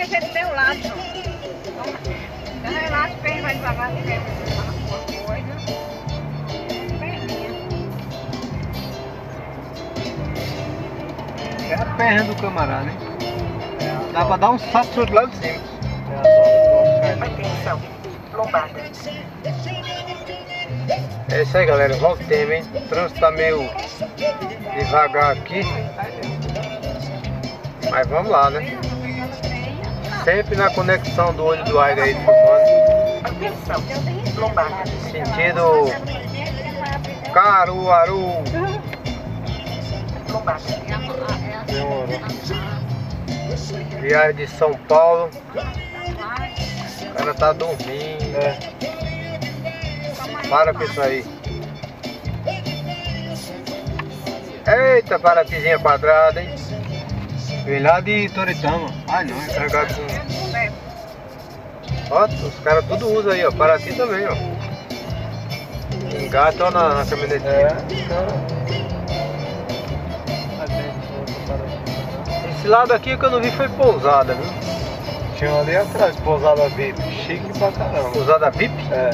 deixa do teu lado. Então relaxa, quem vai devagar, se quer alguma coisa. É a perna do camarada, né? Dá pra dar um salto lá de cima. Atenção, lombada. É isso aí, galera. Voltemos, hein? O trânsito tá meio devagar aqui. Mas vamos lá, né? Sempre na conexão do olho do Aiga aí do fone. Atenção, lombada. Sentido Caruaru. Lombada. Demorou. Viagem de São Paulo. O cara tá dormindo. Para com isso aí. Eita, parapizinha quadrada, hein? Vem lá de Toritama. Ah não, é carregado com... Ó, os caras tudo usam aí, ó. Paraty também, ó. Engata ó, na caminhonetinha. Esse lado aqui que eu não vi foi pousada, viu? Tinha ali atrás, pousada VIP. Chique pra caramba. Pousada VIP? É.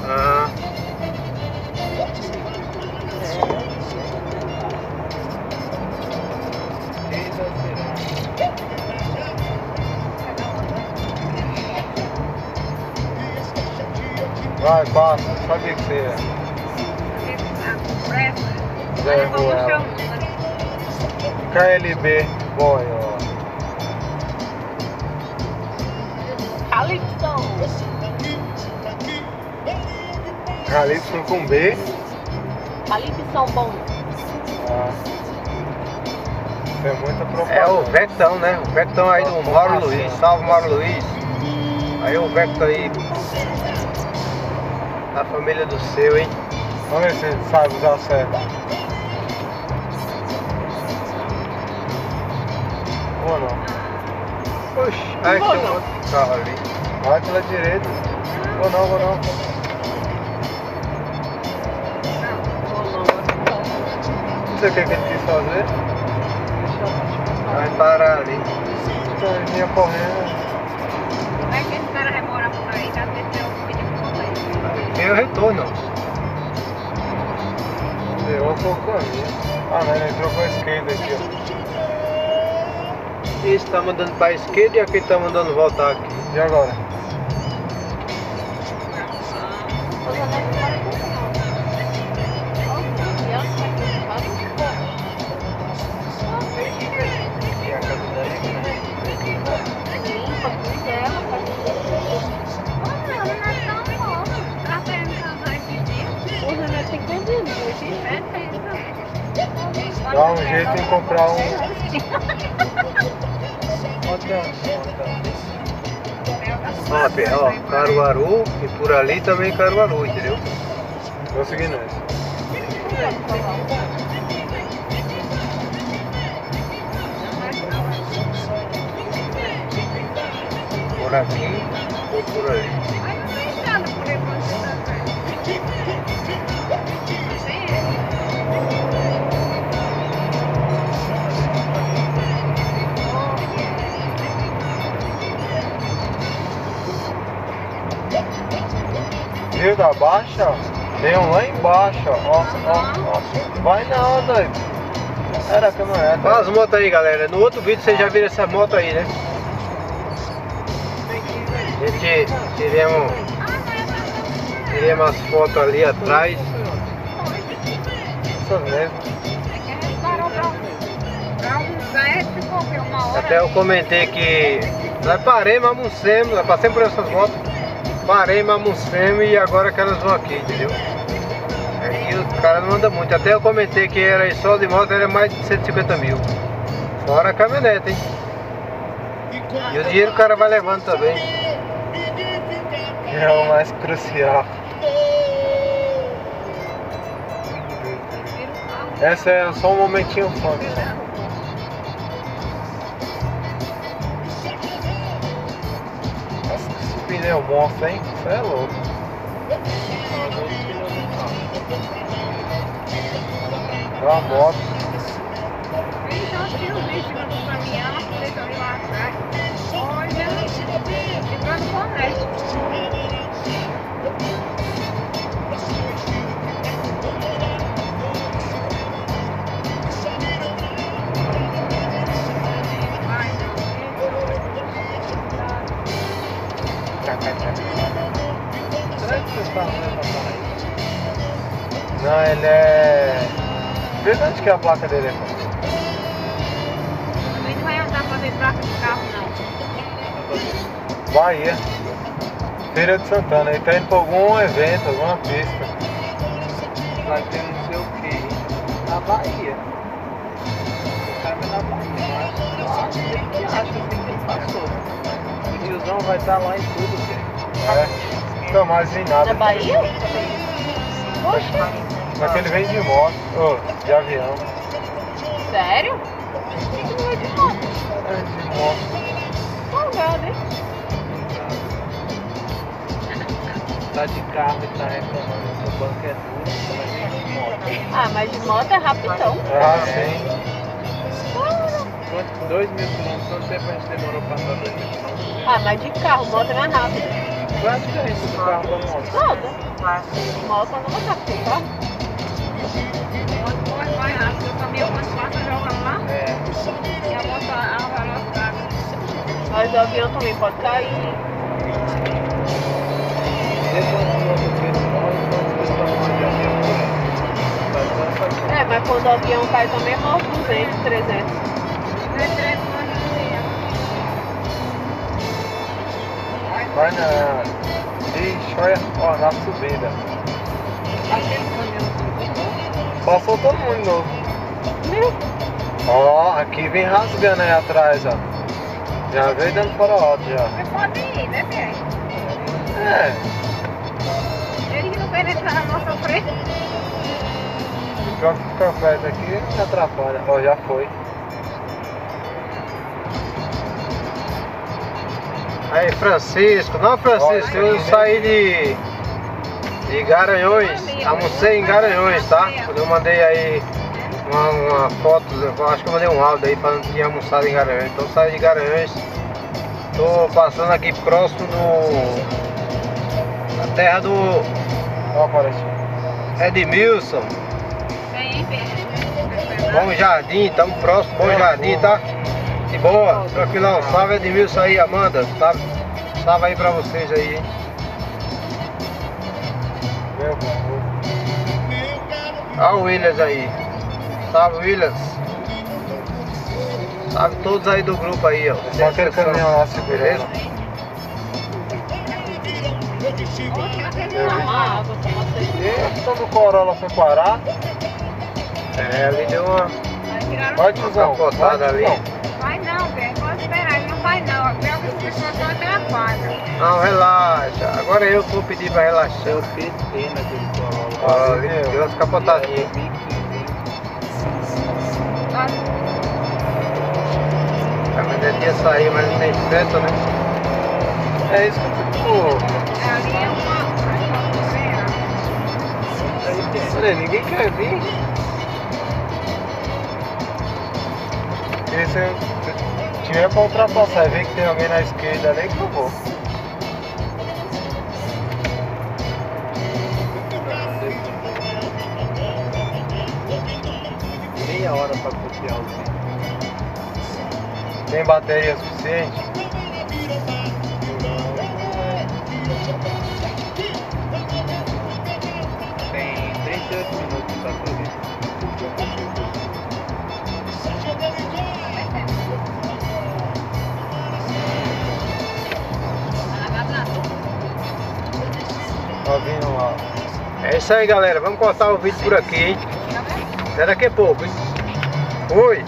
Ah. Vai, passa. Sabia que você é. Zé Ruela. KLB. Bom, ó. Calypso. Calypso com B. Calypso bom. Ah. Tem muita propaganda. É o Vectão, né? O Vectão aí do Mauro Luiz. Salve, Mauro Luiz. Aí o Vectão aí. Da família do seu, hein? Vamos ver se ele sabe usar certo. Ou não? Oxi, aí tem um outro carro ali. Vai pela direita. Ou não, ou não. Não sei o que ele quis fazer. Vai parar ali. Então ele vinha correndo. Como é que esse cara vai morar por aí? Já desceu o vídeo que conta aí. Tem o retorno. Deu um pouco a mim. Ah, não, ele entrou com a esquerda aqui, ó. Esse tá mandando pra esquerda e aquele tá mandando voltar aqui. E agora? Dá um jeito em comprar um. Ó, Caruaru e por ali também Caruaru, entendeu? Vou seguir nessa. Por aqui ou por ali. Rio da Baixa, ó. Tem um lá embaixo, ó. Ó. Vai não, doido. Era a caminhonete. Olha as motos aí, galera. No outro vídeo vocês já viram essa moto aí, né? A gente tiramos as fotos ali atrás. Isso mesmo. Até eu comentei que nós paremos, almoçamos, nós passamos por essas motos. Parei, almoçamos e agora que elas vão aqui, entendeu? Aqui o cara não anda muito. Até eu comentei que era só de moto, era mais de 150 mil. Fora a caminhonete, hein? E o dinheiro o cara vai levando também. Que é o mais crucial. Essa é só um momentinho funk. Esse pneu monstro, hein? Isso é louco. Uma moto. Ele já tira o bicho do caminhão, deixa eu ir lá atrás. Olha. Não, ele é... Vê onde que é a placa dele, irmão. Também não vai andar pra ver placa de carro, não. Bahia. Feira de Santana. Ele tá indo pra algum evento, alguma pista. Vai ter não sei o que na Bahia. O cara vai na Bahia, mas eu acho que ele acha assim que ele passou. O tiozão vai estar lá em tudo, filho. É. Não, mas em nada. Na Bahia? Poxa, Mas que ele vem de moto, de avião. sério? Por que não vai de moto? É, de moto. Folgado, hein? Tá de carro e tá reclamando que o banco é duro, mas vem de moto. Ah, mas de moto é rapidão. Ah, sim. Quanto? 2.000 quilômetros, quanto tempo a gente demorou pra andar 2.000 quilômetros? Ah, mas de carro, moto é mais rápido. Qual é a diferença do carro pra moto? Nada. Moto anda mais rápido, tá? Moto corre mais rápido, o caminhão quando passa joga lá É. e a moto a velocidade. Mas o avião também pode cair. Depois do novo pessoal, quantas pessoas vão de avião por aí? É, mas quando o avião cai também morre 200, 300. Vai na... Ixi, olha, ó, na subida. Aquele caminhão. Passou todo mundo de novo. Ó, aqui vem rasgando aí atrás, ó. Já veio dando fora alto já. Mas pode ir, né, Pé? É, Ele que não quer entrar na nossa frente. o pior que ficar perto aqui não atrapalha. Ó, já foi. Aí, Francisco, não, Francisco, eu saí de Garanhuns, almocei em Garanhuns, tá? Quando eu mandei aí uma foto, eu acho que eu mandei um áudio aí falando que tinha almoçado em Garanhuns. Então eu saí de Garanhuns, tô passando aqui próximo da terra do Ó, apareceu. Edmilson, Vem, Pé. Bom Jardim, estamos próximo, Bom Jardim, tá? De boa, tranquilão, salve Edmilson aí, Amanda, salve aí pra vocês aí, hein? Meu favor. Olha o Williams aí. Salve, Williams. Salve todos aí do grupo aí, ó. Só aquele caminhão lá segurando. Beleza? Uma água pra vocês. E quando o Corolla foi parar, É, ali deu uma vai tiozão, capotada ali. Vai não, Pé. Pode esperar. Ele não vai não. A pior que as pessoas estão até a quadra. Não, relaxa. Agora eu vou pedir pra relaxar. eu PT naquele Corolla. Ó, ali deu umas capotadinhas. A mulher ia sair, mas não tem seta, né? É isso que eu fico. Ali é uma... Olha, ninguém quer vir. Porque se eu tiver pra ultrapassar e ver que tem alguém na esquerda ali, que eu vou. Meia hora pra copiar o vídeo. Tem bateria suficiente? Tem 38 minutos pra fazer. Tá vindo lá. É isso aí, galera. Vamos cortar o vídeo por aqui, hein? Até daqui a pouco, hein? Fui!